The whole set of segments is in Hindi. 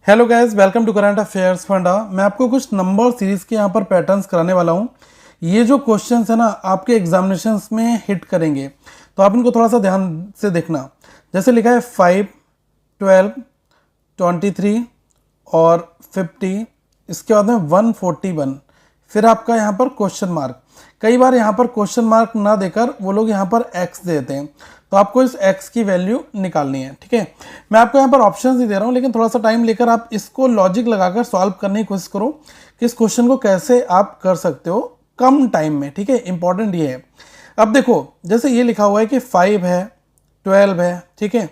Hello guys, welcome to current affairs funda. मैं आपको कुछ नंबर सीरीज के यहाँ पर पैटर्न्स कराने वाला हूँ। ये जो क्वेश्चंस है ना, आपके एग्जामिनेशंस में हिट करेंगे, तो आप इनको थोड़ा सा ध्यान से देखना। जैसे लिखा है 5, 12, 23 और 50, इसके बाद में 141, फिर आपका यहाँ पर क्वेश्चन मार्क। कई बार यहाँ पर क्वेश्चन मार्क ना देकर वो लोग यहाँ पर एक्स देते हैं, तो आपको इस एक्स की वैल्यू निकालनी है। ठीक है, मैं आपको यहाँ पर ऑप्शंस ही दे रहा हूँ, लेकिन थोड़ा सा टाइम लेकर आप इसको लॉजिक लगाकर सॉल्व करने की कोशिश करो कि इस क्वेश्चन को कैसे आप कर सकते हो कम टाइम में। ठीक है, इंपॉर्टेंट ये है। अब देखो, जैसे ये लिखा हुआ है कि 5 है, 12 है, ठीक है,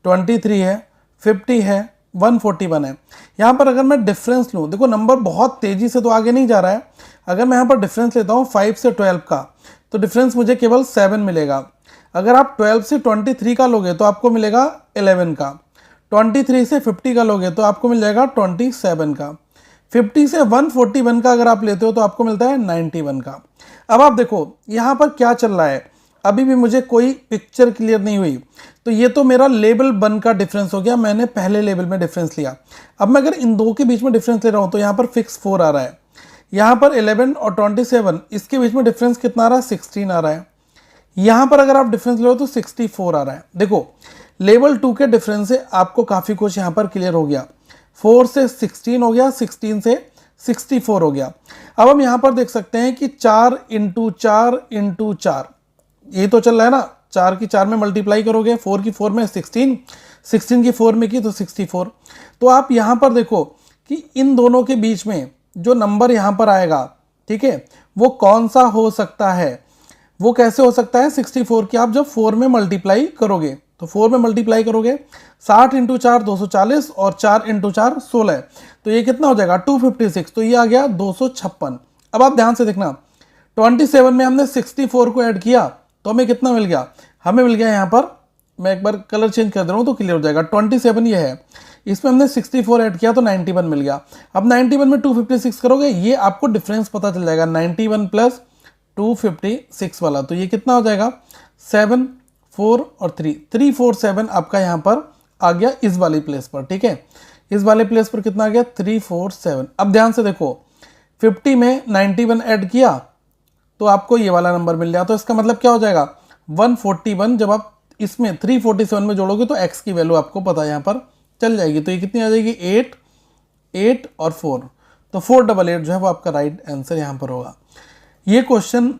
23 है, 50 है, 141 है। यहाँ पर अगर मैं डिफरेंस लूँ, देखो नंबर बहुत तेज़ी से तो आगे नहीं जा रहा है। अगर मैं यहाँ पर डिफरेंस लेता हूँ 5 से 12 का, तो डिफरेंस मुझे केवल 7 मिलेगा। अगर आप 12 से 23 का लोगे तो आपको मिलेगा 11 का। 23 से 50 का लोगे तो आपको मिल जाएगा 27 का। 50 से 141 का अगर आप लेते हो तो आपको मिलता है 91 का। अब आप देखो यहाँ पर क्या चल रहा है, अभी भी मुझे कोई पिक्चर क्लियर नहीं हुई। तो ये तो मेरा लेवल 1 का डिफरेंस हो गया, मैंने पहले लेवल में डिफरेंस लिया। अब मैं अगर इन दो के बीच में डिफरेंस ले रहा हूँ तो यहाँ पर फिक्स 4 आ रहा है। यहाँ पर 11 और 27 इसके बीच में डिफरेंस कितना आ रहा है, 16 आ रहा है। यहाँ पर अगर आप डिफरेंस लो तो 64 आ रहा है। देखो लेवल 2 के डिफरेंस से आपको काफ़ी कुछ यहाँ पर क्लियर हो गया। 4 से 16 हो गया, 16 से 64 हो गया। अब हम यहाँ पर देख सकते हैं कि 4 इंटू 4 इंटू 4, ये तो चल रहा है ना। 4 की 4 में मल्टीप्लाई करोगे, 4 की 4 में 16, 16 की 4 में की तो 64। तो आप यहाँ पर देखो कि इन दोनों के बीच में जो नंबर यहाँ पर आएगा, ठीक है, वो कौन सा हो सकता है। वो कैसे हो सकता है, 64 की आप जब 4 में मल्टीप्लाई करोगे, तो 4 में मल्टीप्लाई करोगे 60 इंटू 4 240 और 4 इंटू 4 16, तो ये कितना हो जाएगा 256, तो ये आ गया 256। अब आप ध्यान से देखना, 27 में हमने 64 को ऐड किया तो हमें कितना मिल गया, हमें मिल गया यहाँ पर, मैं एक बार कलर चेंज कर दे रहा हूँ तो क्लियर हो जाएगा। 27 ये है, इसमें हमने 64 ऐड किया तो 91 मिल गया। अब 91 में 256 करोगे, ये आपको डिफरेंस पता चल जाएगा, 91 प्लस 256 वाला, तो ये कितना हो जाएगा 7, 4 और 3, 347 आपका यहाँ पर आ गया इस वाली प्लेस पर। ठीक है, इस वाले प्लेस पर कितना आ गया 347। अब ध्यान से देखो, 50 में 91 ऐड किया तो आपको ये वाला नंबर मिल गया, तो इसका मतलब क्या हो जाएगा 141। जब आप इसमें 347 में जोड़ोगे तो x की वैल्यू आपको पता यहाँ पर चल जाएगी, तो ये कितनी आ जाएगी 8, 8 और 4, तो 488 जो है वो आपका राइट आंसर यहाँ पर होगा। ये क्वेश्चन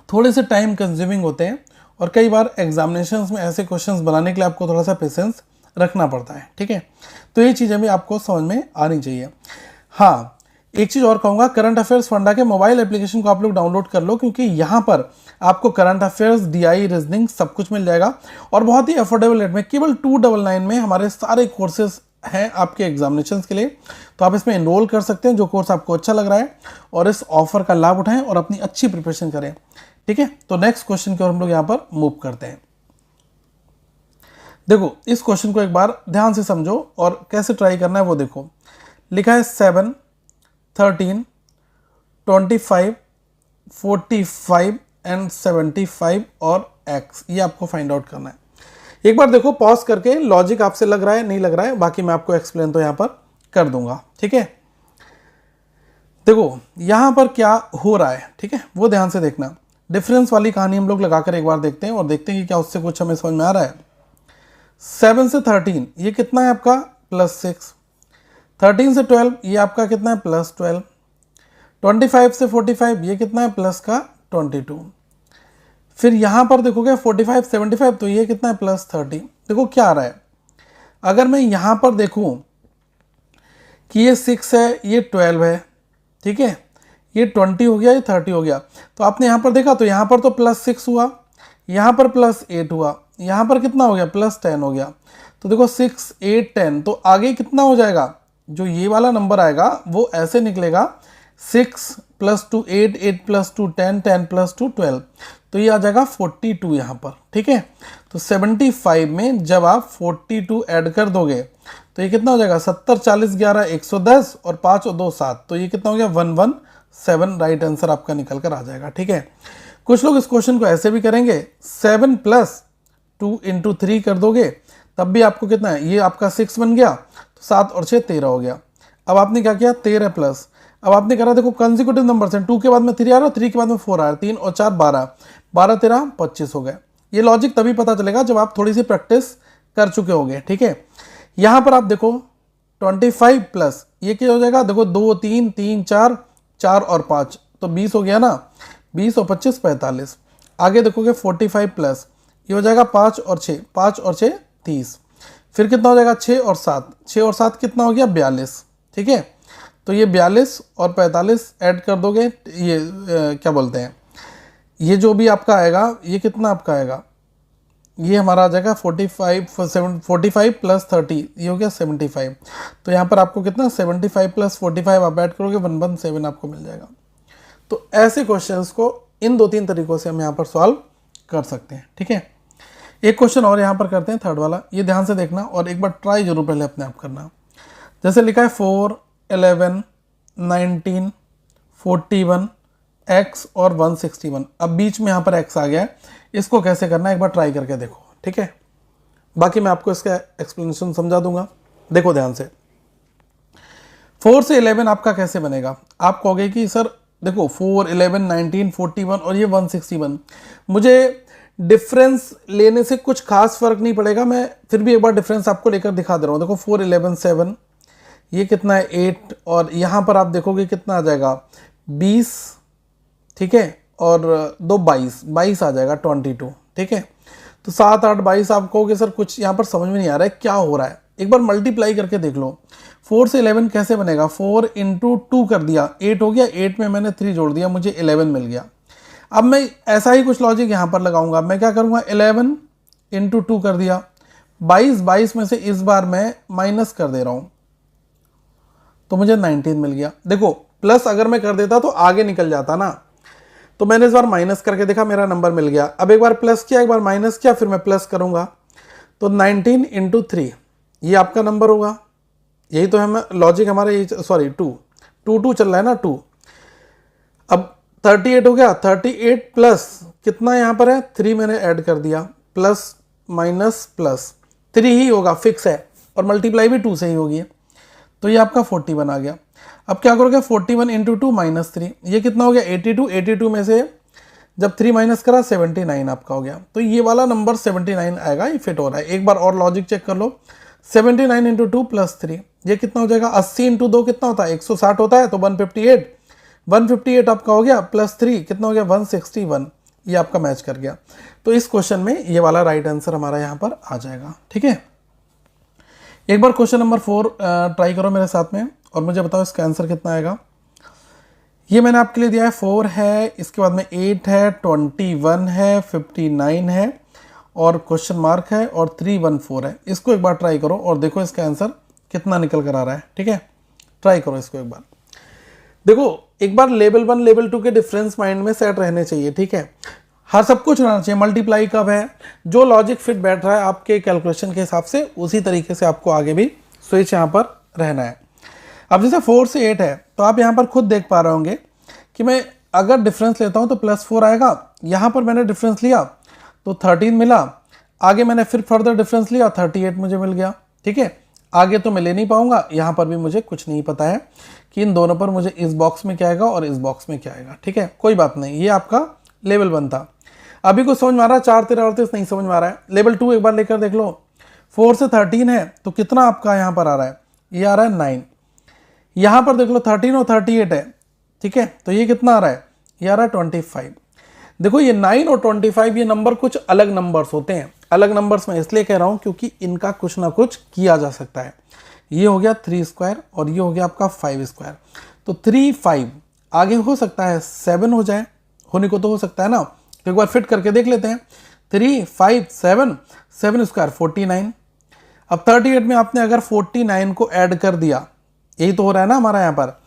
थोड़े से टाइम कंज्यूमिंग होते हैं और कई बार एग्जामिनेशंस में ऐसे क्वेश्चंस बनाने के लिए आपको थोड़ा सा पेशेंस रखना पड़ता है। ठीक है, तो ये चीज़ें भी आपको समझ में आनी चाहिए। हाँ, एक चीज़ और कहूँगा, करंट अफेयर्स फंडा के मोबाइल एप्लीकेशन को आप लोग डाउनलोड कर लो, क्योंकि यहाँ पर आपको करंट अफेयर्स, डीआई, रीजनिंग सब कुछ मिल जाएगा और बहुत ही अफोर्डेबल रेट में, केवल 299 में हमारे सारे कोर्सेज हैं आपके एग्जामिनेशन के लिए। तो आप इसमें एनरोल कर सकते हैं, जो कोर्स आपको अच्छा लग रहा है, और इस ऑफर का लाभ उठाएं और अपनी अच्छी प्रिपरेशन करें। ठीक है, तो नेक्स्ट क्वेश्चन की ओर हम लोग यहाँ पर मूव करते हैं। देखो इस क्वेश्चन को एक बार ध्यान से समझो और कैसे ट्राई करना है वो देखो। लिखा है 7, 13, 25, 45 एंड 75 और x, ये आपको फाइंड आउट करना है। एक बार देखो पॉज करके, लॉजिक आपसे लग रहा है नहीं लग रहा है, बाकी मैं आपको एक्सप्लेन तो यहाँ पर कर दूंगा। ठीक है, देखो यहाँ पर क्या हो रहा है, ठीक है, वो ध्यान से देखना। डिफरेंस वाली कहानी हम लोग लगाकर एक बार देखते हैं और देखते हैं कि क्या उससे कुछ हमें समझ में आ रहा है। 7 से 13 ये कितना है आपका +6, 13 से 12 ये आपका कितना है +12, 25 से 45 ये कितना है प्लस का 22, फिर यहाँ पर देखोगे 45, 75 तो ये कितना है +30। देखो क्या आ रहा है, अगर मैं यहाँ पर देखूँ कि ये 6 है, ये 12 है, ठीक है, ये 20 हो गया, ये 30 हो गया, तो आपने यहाँ पर देखा तो यहाँ पर तो +6 हुआ, यहाँ पर +8 हुआ, यहाँ पर कितना हो गया +10 हो गया। तो देखो 6, 8, 10, तो आगे कितना हो जाएगा, जो ये वाला नंबर आएगा वो ऐसे निकलेगा 6 + 2 8, 8 + 2 10, 10 + 2 12, तो ये आ जाएगा 42 यहाँ पर। ठीक है, तो 75 में जब आप 42 ऐड कर दोगे तो ये कितना हो जाएगा 70, 40, 11, 110 और 5 और 2 7, तो ये कितना हो गया 117, राइट आंसर आपका निकल कर आ जाएगा। ठीक है, कुछ लोग इस क्वेश्चन को ऐसे भी करेंगे, 7 + 2 × 3 कर दोगे तब भी आपको कितना है, ये आपका 6 बन गया, तो 7 और 6 13 हो गया। अब आपने क्या किया 13 प्लस, अब आपने करा देखो कंसेक्यूटिव नंबर हैं, 2 के बाद में 3 आ रहा है, 3 के बाद में 4 आ रहा है, 3 और 4 12, 12 13 25 हो गए। ये लॉजिक तभी पता चलेगा जब आप थोड़ी सी प्रैक्टिस कर चुके होंगे, ठीक है। यहाँ पर आप देखो 25 प्लस ये क्या हो जाएगा, देखो 2 3 3 4 4 और 5 तो 20 हो गया ना, 20 और 25 45। आगे देखोगे 45 प्लस ये हो जाएगा 5 और 6, 5 और 6 30। फिर कितना हो जाएगा 6 और 7, 6 और 7 कितना हो गया 42, ठीक है। तो ये 42 और 45 ऐड कर दोगे, ये क्या बोलते हैं, ये जो भी आपका आएगा ये कितना आपका आएगा, ये हमारा आ जाएगा 45 प्लस 30 ये हो गया 75। तो यहाँ पर आपको कितना 75 प्लस 45 आप ऐड करोगे 117 आपको मिल जाएगा। तो ऐसे क्वेश्चंस को इन 2-3 तरीकों से हम यहाँ पर सॉल्व कर सकते हैं, ठीक है। एक क्वेश्चन और यहाँ पर करते हैं, थर्ड वाला, ये ध्यान से देखना और एक बार ट्राई जरूर पहले अपने आप करना। जैसे लिखा है 4 11 19 41 x और 161। अब बीच में यहाँ पर x आ गया है, इसको कैसे करना है एक बार ट्राई करके देखो, ठीक है। बाकी मैं आपको इसका एक्सप्लेनेशन समझा दूंगा। देखो ध्यान से, 4 से 11 आपका कैसे बनेगा, आप कहोगे कि सर देखो 4 11 19 41 और ये 161, मुझे डिफरेंस लेने से कुछ खास फर्क नहीं पड़ेगा, मैं फिर भी एक बार डिफरेंस आपको लेकर दिखा दे रहा हूँ। देखो 4 11 7, ये कितना है 8 और यहाँ पर आप देखोगे कितना आ जाएगा 20, ठीक है, और 2 22 आ जाएगा 22, ठीक है। तो 7 8 22 आप कहोगे सर कुछ यहाँ पर समझ में नहीं आ रहा है क्या हो रहा है, एक बार मल्टीप्लाई करके देख लो। 4 से 11 कैसे बनेगा, 4 इंटू 2 कर दिया 8 हो गया, 8 में मैंने 3 जोड़ दिया मुझे 11 मिल गया। अब मैं ऐसा ही कुछ लॉजिक यहाँ पर लगाऊंगा, मैं क्या करूँगा 11 इंटू 2 कर दिया 22 में से इस बार मैं माइनस कर दे रहा हूँ तो मुझे 19 मिल गया। देखो प्लस अगर मैं कर देता तो आगे निकल जाता ना, तो मैंने इस बार माइनस करके देखा मेरा नंबर मिल गया। अब एक बार प्लस किया एक बार माइनस किया फिर मैं प्लस करूंगा तो 19 इंटू 3 ये आपका नंबर होगा। यही तो है लॉजिक हमारा, ये सॉरी 2 चल रहा है ना 2। अब 38 हो गया, 38 प्लस कितना यहाँ पर है 3 मैंने ऐड कर दिया, प्लस माइनस प्लस 3 ही होगा फिक्स है, और मल्टीप्लाई भी 2 से ही होगी। तो ये आपका 41 आ गया। अब क्या करोगे 41 इंटू 2 माइनस 3, ये कितना हो गया 82, 82 में से जब 3 माइनस करा 79 आपका हो गया। तो ये वाला नंबर 79 आएगा, ये फिट हो रहा है। एक बार और लॉजिक चेक कर लो, 79 इंटू 2 प्लस 3 ये कितना हो जाएगा, 80 इंटू 2 कितना होता है 160 होता है, तो 158 आपका हो गया, प्लस 3 कितना हो गया 161, ये आपका मैच कर गया। तो इस क्वेश्चन में ये वाला राइट आंसर हमारा यहाँ पर आ जाएगा, ठीक है। एक बार क्वेश्चन नंबर 4 ट्राई करो मेरे साथ में और मुझे बताओ इसका आंसर कितना आएगा। ये मैंने आपके लिए दिया है 4 है, इसके बाद में 8 है, 21 है, 59 है और क्वेश्चन मार्क है और 314 है। इसको एक बार ट्राई करो और देखो इसका आंसर कितना निकल कर आ रहा है, ठीक है। ट्राई करो इसको एक बार। देखो एक बार लेवल 1 लेवल 2 के डिफरेंस माइंड में सेट रहने चाहिए, ठीक है। हर सब कुछ रहना चाहिए, मल्टीप्लाई कब है, जो लॉजिक फिट बैठ रहा है आपके कैलकुलेशन के हिसाब से उसी तरीके से आपको आगे भी स्विच यहाँ पर रहना है। अब जैसे 4 से 8 है तो आप यहाँ पर खुद देख पा रहे होंगे कि मैं अगर डिफरेंस लेता हूँ तो +4 आएगा। यहाँ पर मैंने डिफरेंस लिया तो 13 मिला, आगे मैंने फिर फर्दर डिफरेंस लिया 38 मुझे मिल गया, ठीक है। आगे तो मैं ले नहीं पाऊंगा, यहाँ पर भी मुझे कुछ नहीं पता है कि इन दोनों पर मुझे इस बॉक्स में क्या आएगा और इस बॉक्स में क्या आएगा, ठीक है। कोई बात नहीं, ये आपका लेवल 1 था। अभी कुछ समझ में आ रहा है, 4 13 38 नहीं समझ में आ रहा है। लेवल 2 एक बार लेकर देख लो, 4 से 13 है तो कितना आपका यहाँ पर आ रहा है, ये आ रहा है 9। यहाँ पर देख लो 13 और 38 है, ठीक है, तो ये कितना आ रहा है, ये आ रहा है 25। देखो ये 9 और 25 ये नंबर कुछ अलग नंबर्स होते हैं। अलग नंबर्स मैं इसलिए कह रहा हूँ क्योंकि इनका कुछ ना कुछ किया जा सकता है। ये हो गया 3 स्क्वायर और ये हो गया आपका 5 स्क्वायर। तो 3 5 आगे हो सकता है 7 हो जाए, होने को तो हो सकता है ना, तो एक बार फिट करके देख लेते हैं। 3 5 7 7 स्क्वायर 49। अब 38 में आपने अगर 49 को ऐड कर दिया, यही तो हो रहा है ना हमारा यहाँ पर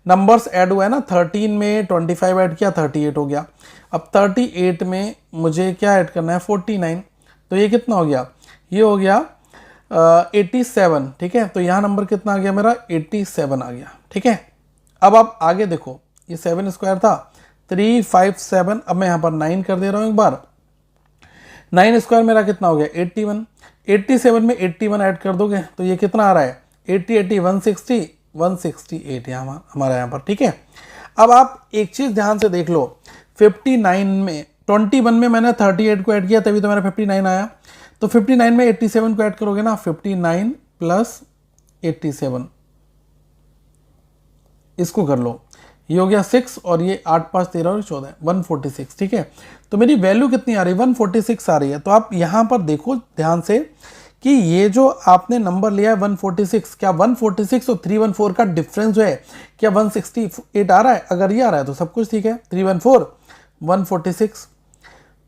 नंबर्स ऐड हुआ है ना, 13 में 25 ऐड किया 38 हो गया। अब 38 में मुझे क्या ऐड करना है 49, तो ये कितना हो गया, ये हो गया 87, ठीक है। तो यहाँ नंबर कितना आ गया मेरा 87 आ गया, ठीक है। अब आप आगे देखो, ये 7 स्क्वायर था 3 5 7, अब मैं यहाँ पर 9 कर दे रहा हूँ एक बार। 9 स्क्वायर मेरा कितना हो गया 81, 87 में 81 ऐड कर दोगे तो ये कितना आ रहा है 80 80 160 168 यहाँ हमारा यहाँ पर, ठीक है। अब आप एक चीज़ ध्यान से देख लो, 59 में 21 में मैंने 38 को ऐड किया तभी तो मेरा 59 आया, तो 59 में 87 को ऐड करोगे ना, 59 प्लस 87, इसको कर लो, ये हो गया 6 और ये 8 5 13 और 14 146, ठीक है। तो मेरी वैल्यू कितनी आ रही है, 146 आ रही है। तो आप यहाँ पर देखो ध्यान से कि ये जो आपने नंबर लिया है 146, क्या 146 और 314 का डिफरेंस जो है क्या 168 आ रहा है? अगर ये आ रहा है तो सब कुछ ठीक है। 314 146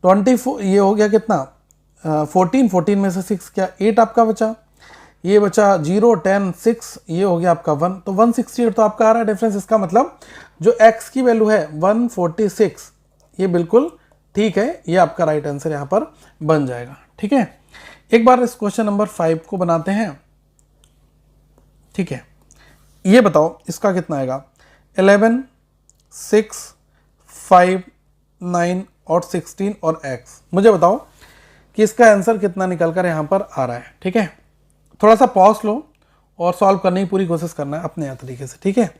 24, ये हो गया कितना 14, 14 में से 6 क्या 8 आपका बचा, ये बचा 0 10 6, ये हो गया आपका 1, तो 168 तो आपका आ रहा है डिफरेंस। इसका मतलब जो x की वैल्यू है 146, ये बिल्कुल ठीक है, ये आपका राइट आंसर यहाँ पर बन जाएगा, ठीक है। एक बार इस क्वेश्चन नंबर 5 को बनाते हैं, ठीक है। ये बताओ इसका कितना आएगा, 11 6 5 9 और 16 और x। मुझे बताओ कि इसका आंसर कितना निकल कर यहाँ पर आ रहा है, ठीक है। थोड़ा सा पॉज लो और सॉल्व करने की पूरी कोशिश करना है अपने तरीके से, ठीक है।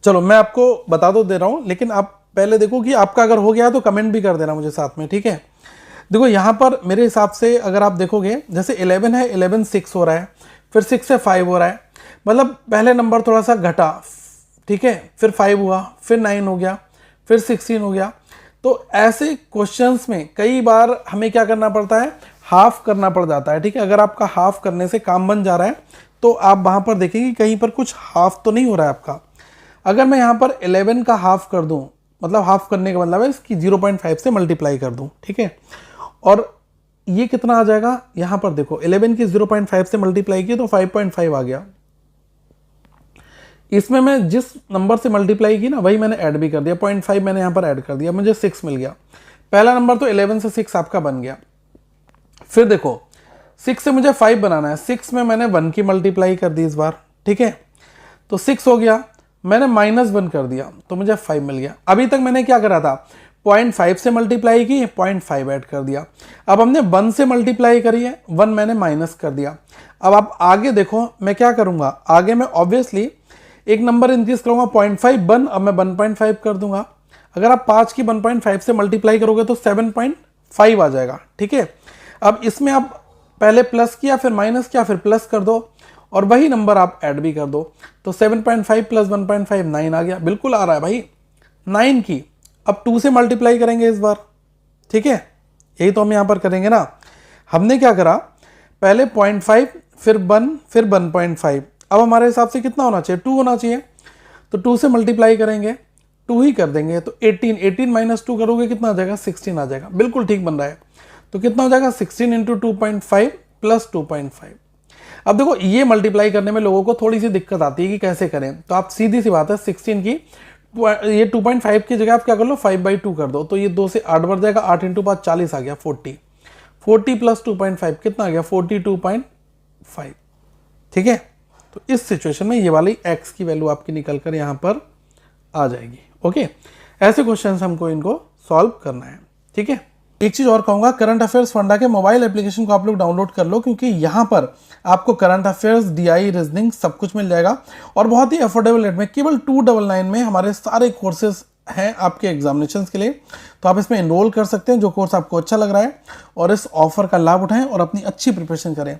चलो मैं आपको बता दे रहा हूं, लेकिन आप पहले देखो कि आपका अगर हो गया तो कमेंट भी कर देना मुझे साथ में, ठीक है। देखो यहाँ पर मेरे हिसाब से अगर आप देखोगे, जैसे 11 है, 11 6 हो रहा है, फिर 6 से 5 हो रहा है, मतलब पहले नंबर थोड़ा सा घटा, ठीक है, फिर 5 हुआ, फिर 9 हो गया, फिर 16 हो गया। तो ऐसे क्वेश्चंस में कई बार हमें क्या करना पड़ता है, हाफ करना पड़ जाता है, ठीक है। अगर आपका हाफ करने से काम बन जा रहा है तो आप वहाँ पर देखेंगे कहीं पर कुछ हाफ तो नहीं हो रहा है आपका। अगर मैं यहाँ पर 11 का हाफ कर दूँ, मतलब हाफ करने का मतलब है इसकी 0.5 से मल्टीप्लाई कर दूँ, ठीक है। और ये कितना आ जाएगा, यहाँ पर देखो 11 की 0.5 से मल्टीप्लाई की तो 5.5 आ गया। इसमें मैं जिस नंबर से मल्टीप्लाई की ना वही मैंने ऐड भी कर दिया, 0.5 मैंने यहाँ पर ऐड कर दिया, मुझे 6 मिल गया। पहला नंबर तो 11 से 6 आपका बन गया। फिर देखो 6 से मुझे 5 बनाना है, 6 में मैंने 1 की मल्टीप्लाई कर दी इस बार, ठीक है, तो 6 हो गया। मैंने -1 कर दिया तो मुझे 5 मिल गया। अभी तक मैंने क्या करा था, 0.5 से मल्टीप्लाई की, 0.5 ऐड कर दिया। अब हमने 1 से मल्टीप्लाई करी है, 1 मैंने माइनस कर दिया। अब आप आगे देखो मैं क्या करूंगा, आगे मैं ऑब्वियसली एक नंबर इंक्रीज करूंगा, 0.5 1, अब मैं 1.5 कर दूंगा। अगर आप 5 की 1.5 से मल्टीप्लाई करोगे तो 7.5 आ जाएगा, ठीक है। अब इसमें आप पहले प्लस किया, फिर माइनस किया, फिर प्लस कर दो और वही नंबर आप ऐड भी कर दो, तो 7.5 प्लस 1.5 9 आ गया, बिल्कुल आ रहा है भाई। 9 की अब 2 से मल्टीप्लाई करेंगे इस बार, ठीक है, यही तो हम यहाँ पर करेंगे ना। हमने क्या करा, पहले 0.5 फिर 1 फिर 1.5, अब हमारे हिसाब से कितना होना चाहिए, 2 होना चाहिए, तो 2 से मल्टीप्लाई करेंगे, 2 ही कर देंगे, तो 18 माइनस 2 करोगे कितना आ जाएगा, 16 आ जाएगा, बिल्कुल ठीक बन रहा है। तो कितना हो जाएगा, 16 इंटू 2.5 प्लस 2.5। अब देखो ये मल्टीप्लाई करने में लोगों को थोड़ी सी दिक्कत आती है कि कैसे करें, तो आप सीधी सी बात है 16 की ये 2.5 की जगह आप क्या कर लो 5/2 कर दो, तो ये 2 से 8 बढ़ जाएगा, 8 इंटू 5 40 आ गया, 40 प्लस 2.5 कितना आ गया, 42.5, ठीक है। तो इस सिचुएशन में ये वाली x की वैल्यू आपकी निकल कर यहाँ पर आ जाएगी, ओके। ऐसे क्वेश्चन हमको इनको सॉल्व करना है, ठीक है। एक चीज़ और कहूँगा, करंट अफेयर्स फंडा के मोबाइल एप्लीकेशन को आप लोग डाउनलोड कर लो, क्योंकि यहाँ पर आपको करंट अफेयर्स, डीआई, रीजनिंग सब कुछ मिल जाएगा और बहुत ही अफोर्डेबल रेट में, केवल 299 में हमारे सारे कोर्सेज हैं आपके एग्जामिनेशन के लिए। तो आप इसमें एनरोल कर सकते हैं जो कोर्स आपको अच्छा लग रहा है और इस ऑफर का लाभ उठाएं और अपनी अच्छी प्रिपरेशन करें।